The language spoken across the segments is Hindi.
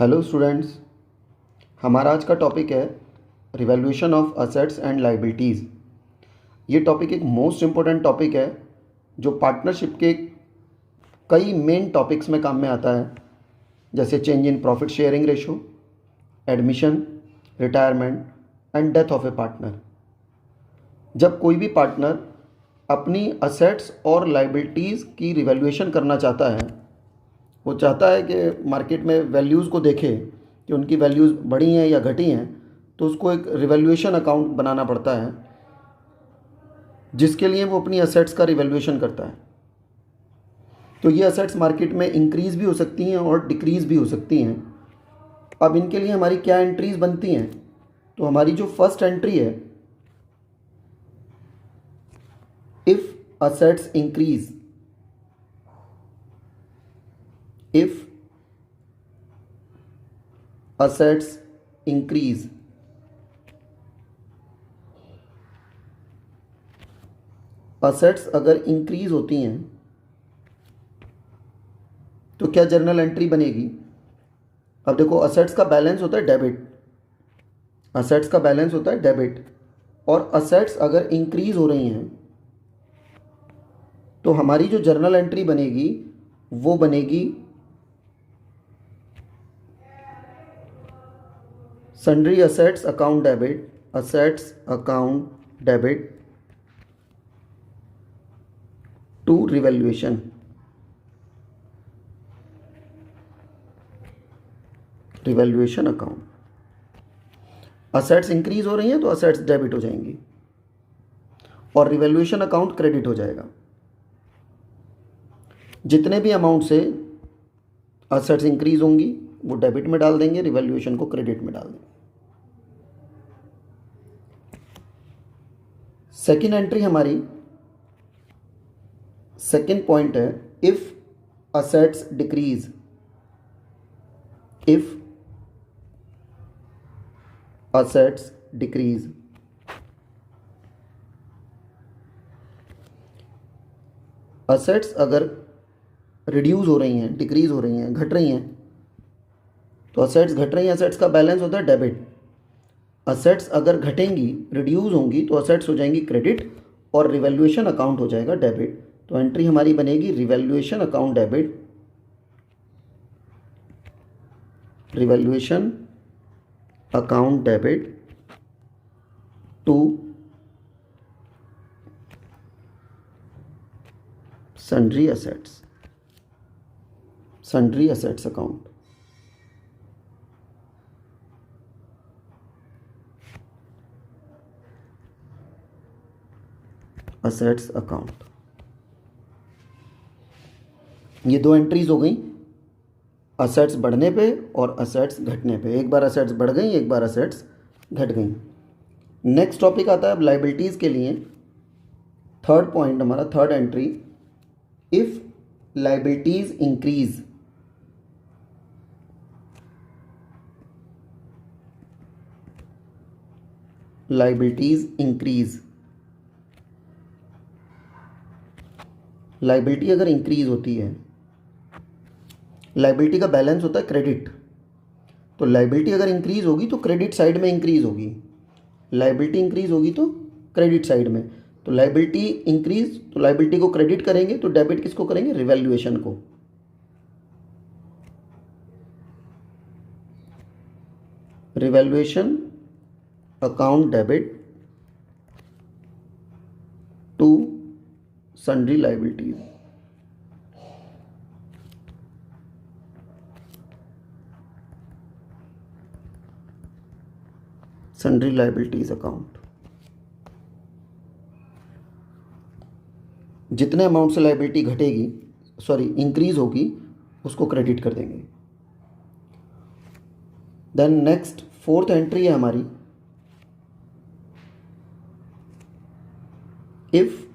Hello students. हमारा आज का टॉपिक है revaluation of assets and liabilities. ये टॉपिक एक मोस्ट इम्पोर्टेंट टॉपिक है जो पार्टनरशिप के कई मेन टॉपिक्स में काम में आता है, जैसे change in profit sharing ratio, admission, retirement and death of A partner. जब कोई भी पार्टनर अपनी असेट्स और लायबिलिटीज़ की रिवैल्यूएशन करना चाहता है, वो चाहता है कि मार्केट में वैल्यूज़ को देखे कि उनकी वैल्यूज़ बढ़ी हैं या घटी हैं, तो उसको एक रिवैल्यूएशन अकाउंट बनाना पड़ता है, जिसके लिए वो अपनी असेट्स का रिवैल्यूएशन करता है। तो ये असेट्स मार्केट में इंक्रीज़ भी हो सकती हैं और डिक्रीज़ भी हो सकती हैं। अब इनके लिए हमारी क्या एंट्रीज बनती हैं? तो हमारी जो फर्स्ट एंट्री है, if assets increase, if assets increase, assets अगर इंक्रीज होती हैं तो क्या जर्नल एंट्री बनेगी? अब देखो, असेट्स का बैलेंस होता है डेबिट, असेट्स का बैलेंस होता है डेबिट, और असेट्स अगर इंक्रीज हो रही हैं तो हमारी जो जर्नल एंट्री बनेगी वो बनेगी sundry assets account debit, assets account debit to revaluation. Revaluation account, assets increase हो रही हैं तो असेट्स डेबिट हो जाएंगी और रिवैल्यूएशन अकाउंट क्रेडिट हो जाएगा। जितने भी अमाउंट से असेट्स इंक्रीज होंगी वो डेबिट में डाल देंगे, रिवैल्यूएशन को क्रेडिट में डाल देंगे। सेकेंड एंट्री हमारी, सेकेंड पॉइंट है, if assets decrease, if assets decrease, assets अगर रिड्यूस हो रही हैं, डिक्रीज हो रही हैं, घट रही हैं, तो असेट्स घट रही हैं, असेट्स का बैलेंस होता है डेबिट। असेट्स अगर घटेंगी, रिड्यूस होंगी, तो असेट्स हो जाएंगी क्रेडिट और रिवैल्यूएशन अकाउंट हो जाएगा डेबिट। तो एंट्री हमारी बनेगी revaluation account debit, revaluation account debit to sundry assets, sundry assets account. Assets account, ये दो एंट्रीज हो गई, असेट्स बढ़ने पे और असेट्स घटने पे। एक बार असेट्स बढ़ गई, एक बार असेट्स घट गई। नेक्स्ट टॉपिक आता है अब लायबिलिटीज़ के लिए। थर्ड पॉइंट हमारा, third entry, if liabilities increase, liabilities increase, liability अगर इंक्रीज होती है, लायबिलिटी का बैलेंस होता है क्रेडिट, तो लायबिलिटी अगर इंक्रीज होगी तो क्रेडिट साइड में इंक्रीज होगी, लायबिलिटी इंक्रीज होगी तो क्रेडिट साइड में। तो लायबिलिटी इंक्रीज, तो लायबिलिटी को क्रेडिट करेंगे, तो डेबिट किसको करेंगे? रिवैल्यूएशन को। Revaluation account debit to sundry liabilities, sundry liabilities account. जितने अमाउंट से लायबिलिटी घटेगी, सॉरी इंक्रीज होगी, उसको क्रेडिट कर देंगे। देन नेक्स्ट फोर्थ एंट्री है हमारी, इफ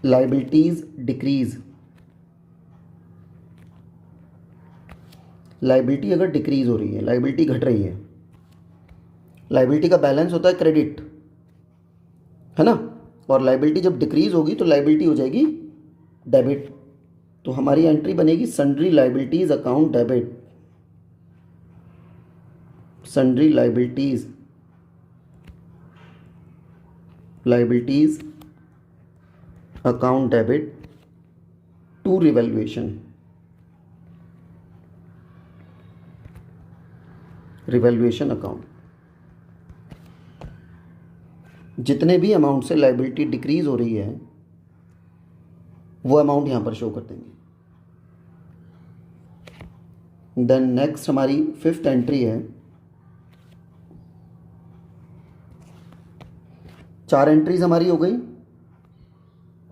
लायबिलिटीज डिक्रीज, लायबिलिटी अगर डिक्रीज हो रही है, लायबिलिटी घट रही है, लायबिलिटी का बैलेंस होता है क्रेडिट, है ना, और लायबिलिटी जब डिक्रीज होगी तो लायबिलिटी हो जाएगी डेबिट, तो हमारी एंट्री बनेगी sundry liabilities account debit, sundry liabilities account debit to revaluation, revaluation account. जितने भी अमाउंट से लाइबिलिटी डिक्रीज हो रही है वो अमाउंट यहां पर शो कर देंगे। देन नेक्स्ट हमारी फिफ्थ एंट्री है, 4 एंट्रीज हमारी हो गई।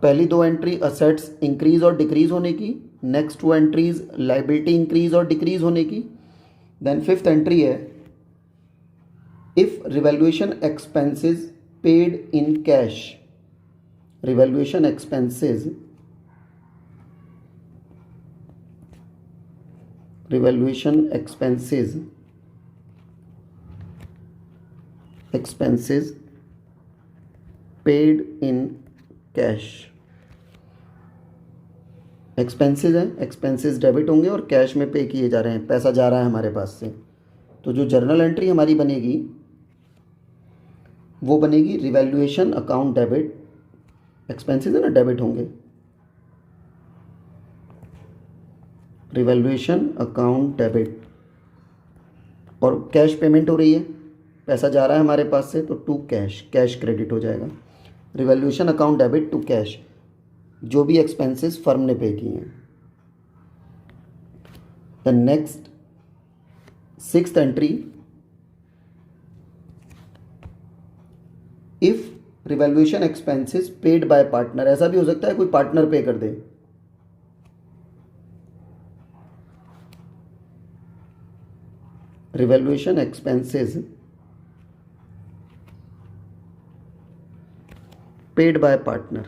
पहली 2 एंट्री असेट्स इंक्रीज और डिक्रीज होने की, नेक्स्ट 2 एंट्रीज लाइबिलिटी इंक्रीज और डिक्रीज होने की। देन फिफ्थ एंट्री है, if revaluation expenses paid in cash, revaluation expenses paid in cash, expenses है, एक्सपेंसेस डेबिट होंगे और कैश में पे किए जा रहे हैं, पैसा जा रहा है हमारे पास से। तो जो जर्नल एंट्री हमारी बनेगी वो बनेगी रिवैल्यूएशन अकाउंट डेबिट, एक्सपेंसेस है ना, डेबिट होंगे, रिवैल्यूएशन अकाउंट डेबिट, और कैश पेमेंट हो रही है, पैसा जा रहा है हमारे पास से, तो टू कैश, कैश क्रेडिट हो जाएगा। Revaluation account debit to cash, जो भी एक्सपेंसेस फर्म ने पे किए हैं। The next sixth entry, if revaluation expenses paid by partner, ऐसा भी हो सकता है कोई पार्टनर पे कर दे, revaluation expenses paid by partner,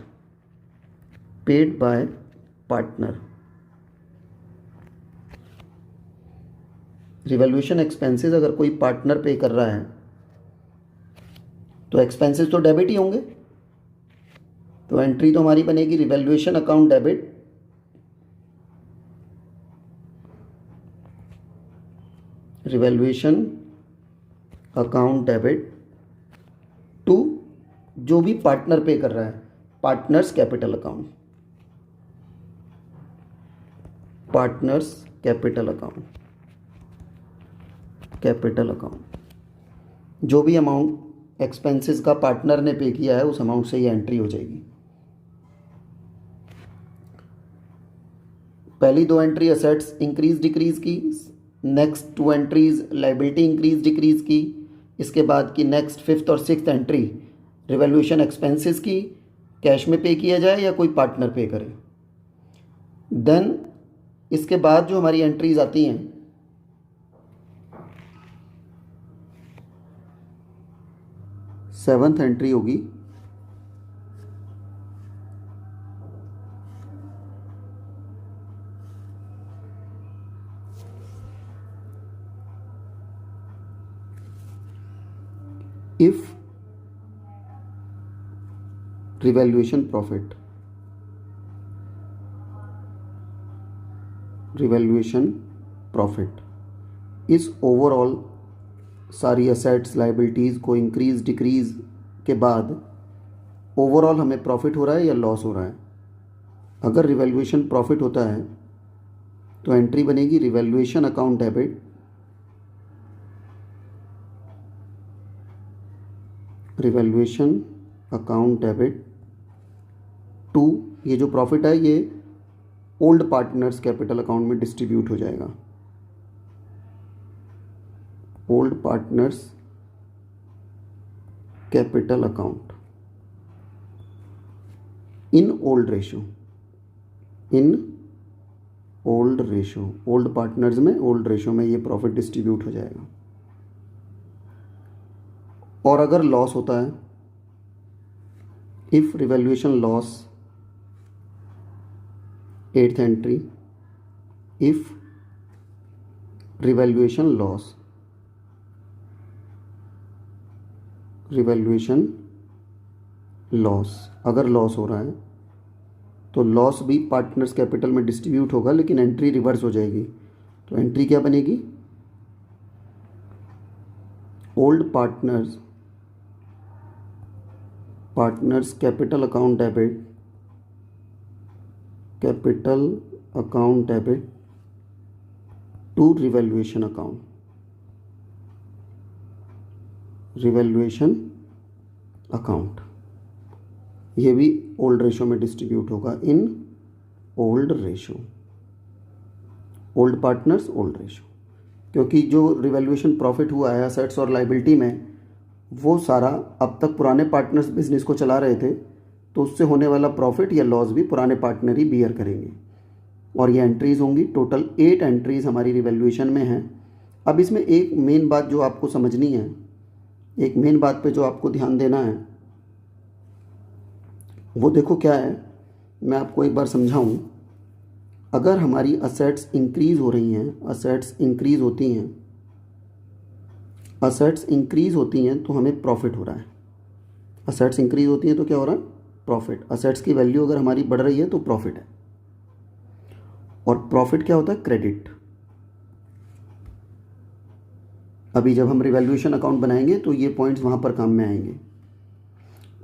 revaluation expenses अगर कोई पार्टनर पे कर रहा है तो एक्सपेंसेस तो डेबिट ही होंगे, तो एंट्री तो हमारी बनेगी revaluation account debit, revaluation account debit to जो भी पार्टनर पे कर रहा है, partners capital account, partners capital account, जो भी अमाउंट एक्सपेंसेस का पार्टनर ने पे किया है उस अमाउंट से ये एंट्री हो जाएगी। पहली 2 एंट्री असेट्स इंक्रीज डिक्रीज की, next 2 entries liability increase decrease की, इसके बाद की नेक्स्ट फिफ्थ और सिक्स्थ एंट्री रिवैल्यूएशन एक्सपेंसेस की, कैश में पे किया जाए या कोई पार्टनर पे करे। देन इसके बाद जो हमारी एंट्रीज आती हैं, सेवंथ एंट्री होगी इफ रिवैल्यूएशन प्रॉफिट इस ओवरऑल सारी असेट्स लाइबिलिटीज़ को इंक्रीज डिक्रीज के बाद ओवरऑल हमें प्रॉफिट हो रहा है या लॉस हो रहा है। अगर रिवैल्यूएशन प्रॉफिट होता है तो एंट्री बनेगी revaluation account debit, revaluation account debit to, ये जो प्रॉफिट है ये ओल्ड पार्टनर्स कैपिटल अकाउंट में डिस्ट्रीब्यूट हो जाएगा, old partners capital account in old ratio, old partners में ओल्ड रेशो में ये प्रॉफिट डिस्ट्रीब्यूट हो जाएगा। और अगर लॉस होता है, if revaluation loss, eighth entry, if revaluation loss, अगर लॉस हो रहा है तो लॉस भी पार्टनर्स कैपिटल में डिस्ट्रीब्यूट होगा, लेकिन एंट्री रिवर्स हो जाएगी। तो एंट्री क्या बनेगी? Old partners capital account debit to revaluation account. ये भी ओल्ड रेशो में डिस्ट्रीब्यूट होगा, in old ratio, old partners old ratio. क्योंकि जो रिवैल्यूएशन प्रॉफिट हुआ है असेट्स और लाइबिलिटी में, वो सारा अब तक पुराने पार्टनर्स बिजनेस को चला रहे थे, तो उससे होने वाला प्रॉफिट या लॉस भी पुराने पार्टनर ही बियर करेंगे। और ये एंट्रीज़ होंगी, टोटल 8 एंट्रीज़ हमारी रिवैल्यूएशन में हैं। अब इसमें एक मेन बात जो आपको समझनी है, एक मेन बात पे जो आपको ध्यान देना है, वो देखो क्या है, मैं आपको एक बार समझाऊं। अगर हमारी असेट्स इंक्रीज़ हो रही हैं, असेट्स इंक्रीज़ होती हैं तो हमें प्रॉफिट हो रहा है। असेट्स इंक्रीज़ होती हैं तो क्या हो रहा है? प्रॉफिट। असेट्स की वैल्यू अगर हमारी बढ़ रही है तो प्रॉफिट है। और प्रॉफिट क्या होता है? क्रेडिट। अभी जब हम रिवैल्यूएशन अकाउंट बनाएंगे तो ये पॉइंट्स वहाँ पर काम में आएंगे।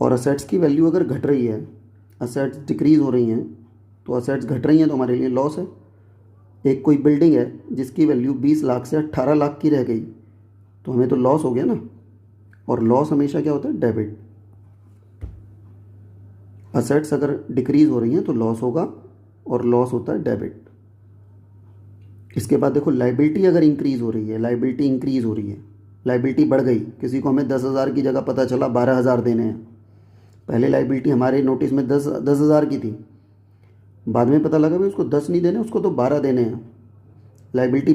और असेट्स की वैल्यू अगर घट रही है, असेट्स डिक्रीज़ हो रही हैं, तो असेट्स घट रही हैं तो हमारे लिए लॉस है। एक कोई बिल्डिंग है जिसकी वैल्यू 20 लाख से 18 लाख की रह गई, तो हमें तो लॉस हो गया ना। और लॉस हमेशा क्या होता है? डेबिट। असेट्स अगर डिक्रीज़ हो रही हैं तो लॉस होगा, और लॉस होता है डेबिट। इसके बाद देखो, लाइबिलिटी अगर इंक्रीज़ हो रही है, लाइबिलिटी बढ़ गई, किसी को हमें 10,000 की जगह पता चला 12,000 देने हैं। पहले लाइबिलिटी हमारे नोटिस में 10,000 की थी, बाद में पता लगा भाई उसको 10 नहीं देने, उसको तो 12 देने हैं। लाइबिलिटी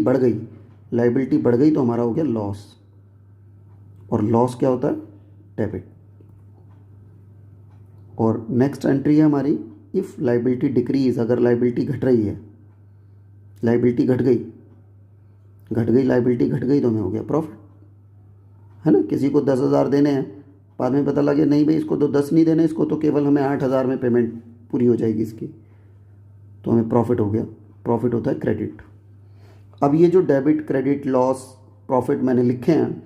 बढ़ गई तो हमारा हो गया लॉस। और लॉस क्या होता है? डेबिट। और नेक्स्ट एंट्री है हमारी, इफ़ लाइबिलिटी डिक्रीज़, अगर लाइबिलिटी घट रही है, लाइबिलिटी घट गई, लाइबिलिटी घट गई तो हमें हो गया प्रॉफिट, है ना। किसी को 10,000 देने हैं, बाद में पता लगे नहीं भाई इसको तो 10 नहीं देने, इसको तो केवल हमें 8,000 में पेमेंट पूरी हो जाएगी इसकी, तो हमें प्रॉफिट हो गया। प्रॉफिट होता है क्रेडिट। अब ये जो डेबिट, क्रेडिट, लॉस, प्रॉफिट मैंने लिखे हैं,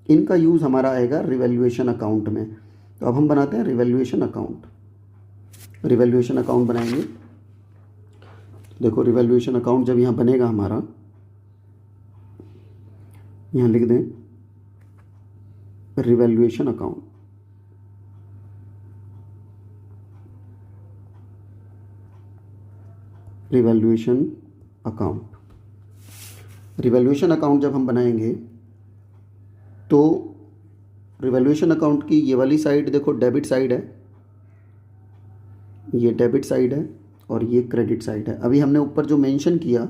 इनका यूज़ हमारा आएगा रिवैल्यूएशन अकाउंट में। तो अब हम बनाते हैं रिवैल्यूएशन अकाउंट। रिवैल्यूएशन अकाउंट बनाएंगे। देखो, रिवैल्यूएशन अकाउंट जब यहाँ बनेगा हमारा, यहाँ लिख दें रिवैल्यूएशन अकाउंट। रिवैल्यूएशन अकाउंट जब हम बनाएंगे तो रिवैल्यूएशन अकाउंट की ये वाली साइड देखो डेबिट साइड है, ये डेबिट साइड है, और ये क्रेडिट साइड है। अभी हमने ऊपर जो मेंशन किया,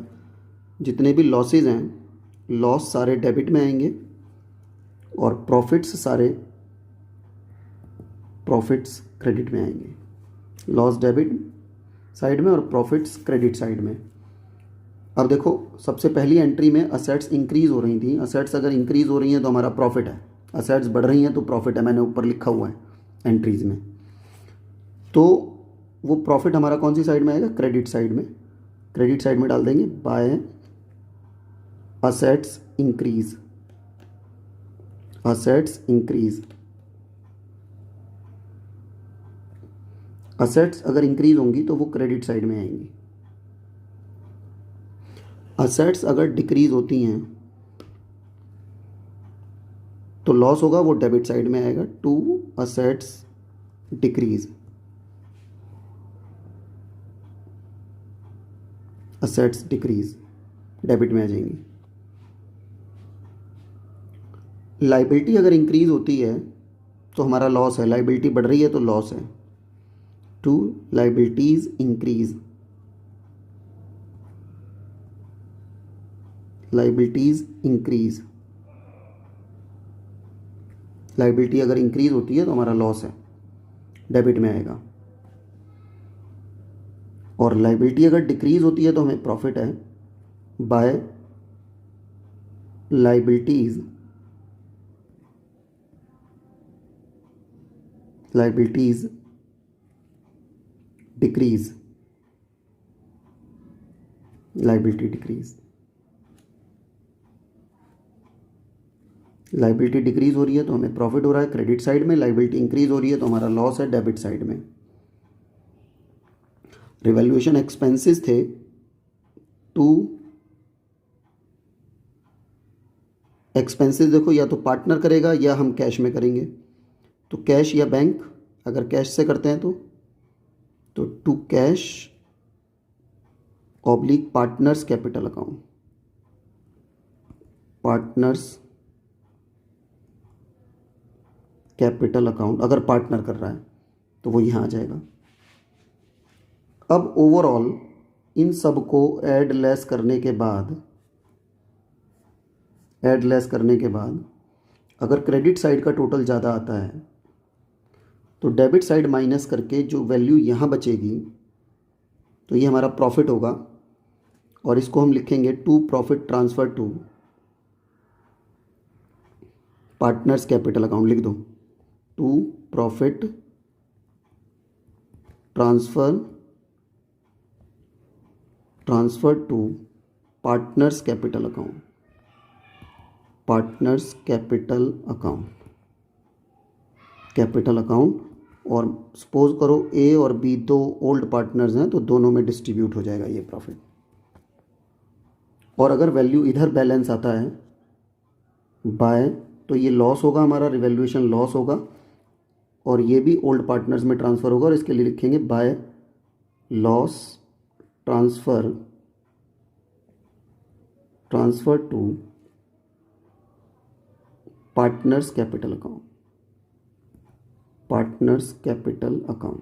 जितने भी लॉसेज हैं, लॉस सारे डेबिट में आएंगे, और प्रॉफिट्स क्रेडिट में आएंगे। लॉस डेबिट साइड में और प्रॉफिट्स क्रेडिट साइड में। अब देखो, सबसे पहली एंट्री में असेट्स इंक्रीज़ हो रही थी। असेट्स अगर इंक्रीज़ हो रही हैं तो हमारा प्रॉफिट है, असेट्स बढ़ रही हैं तो प्रॉफिट है, मैंने ऊपर लिखा हुआ है एंट्रीज़ में। तो वो प्रॉफिट हमारा कौन सी साइड में आएगा? क्रेडिट साइड में। क्रेडिट साइड में डाल देंगे बाय असेट्स इंक्रीज़। असेट्स अगर इंक्रीज़ होंगी तो वो क्रेडिट साइड में आएंगी। असेट्स अगर डिक्रीज़ होती हैं तो लॉस होगा, वो डेबिट साइड में आएगा। टू असेट्स डिक्रीज़, डेबिट में आ जाएंगी। लाइबिलिटी अगर इंक्रीज़ होती है तो हमारा लॉस है, लाइबिलिटी बढ़ रही है तो लॉस है। टू लाइबिलिटीज़ इंक्रीज़, लाइबिलिटी अगर इंक्रीज़ होती है तो हमारा लॉस है, डेबिट में आएगा। और लाइबिलिटी अगर डिक्रीज़ होती है तो हमें प्रॉफिट है, by liabilities decrease, liability decrease, liability decrease हो रही है तो हमें प्रॉफिट हो रहा है क्रेडिट साइड में, लाइबिलिटी इंक्रीज हो रही है तो हमारा लॉस है डेबिट साइड में। रिवैल्यूएशन एक्सपेंसेस थे टू एक्सपेंसेस, देखो या तो पार्टनर करेगा या हम कैश में करेंगे, तो कैश या बैंक, अगर कैश से करते हैं तो to cash oblique partners capital account, partners capital account अगर पार्टनर कर रहा है तो वो यहाँ आ जाएगा। अब ओवरऑल इन सब को ऐड लेस करने के बाद अगर क्रेडिट साइड का टोटल ज़्यादा आता है तो डेबिट साइड माइनस करके जो वैल्यू यहाँ बचेगी तो ये हमारा प्रॉफिट होगा, और इसको हम लिखेंगे to profit transfer to partners capital account, लिख दो to profit transfer to partners capital account, partners capital account. और सपोज करो ए और बी दो ओल्ड पार्टनर्स हैं तो दोनों में डिस्ट्रीब्यूट हो जाएगा ये प्रॉफिट। और अगर वैल्यू इधर बैलेंस आता है बाय, तो ये लॉस होगा, हमारा रिवैल्यूएशन लॉस होगा, और ये भी ओल्ड पार्टनर्स में ट्रांसफ़र होगा, और इसके लिए लिखेंगे by loss transfer to partners capital account,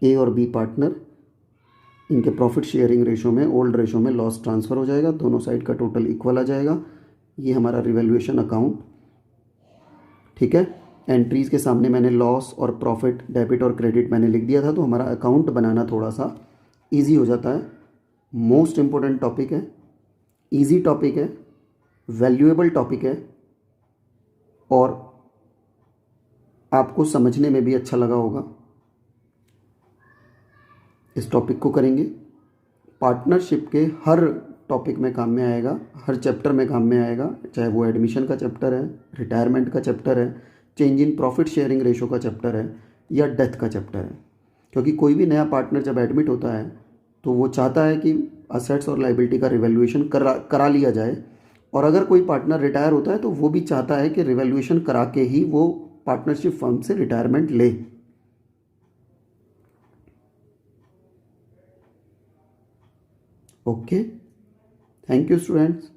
A और बी पार्टनर, इनके प्रॉफिट शेयरिंग रेशो में ओल्ड रेशो में लॉस ट्रांसफ़र हो जाएगा, दोनों साइड का टोटल इक्वल आ जाएगा। ये हमारा रिवैल्यूएशन अकाउंट, ठीक है। एंट्रीज़ के सामने मैंने लॉस और प्रॉफिट, डेबिट और क्रेडिट मैंने लिख दिया था, तो हमारा अकाउंट बनाना थोड़ा सा ईजी हो जाता है। मोस्ट इम्पोर्टेंट टॉपिक है, ईजी टॉपिक है, वैल्यूएबल टॉपिक है, और आपको समझने में भी अच्छा लगा होगा। इस टॉपिक को करेंगे, पार्टनरशिप के हर टॉपिक में काम में आएगा, हर चैप्टर में काम में आएगा, चाहे वो एडमिशन का चैप्टर है, रिटायरमेंट का चैप्टर है, change in profit sharing ratio का चैप्टर है, या डेथ का चैप्टर है। क्योंकि कोई भी नया पार्टनर जब एडमिट होता है तो वो चाहता है कि असेट्स और लाइबिलिटी का रिवैल्यूएशन करा लिया जाए, और अगर कोई पार्टनर रिटायर होता है तो वो भी चाहता है कि रिवैल्यूएशन करा के ही वो पार्टनरशिप फर्म से रिटायरमेंट ले। Okay, thank you students.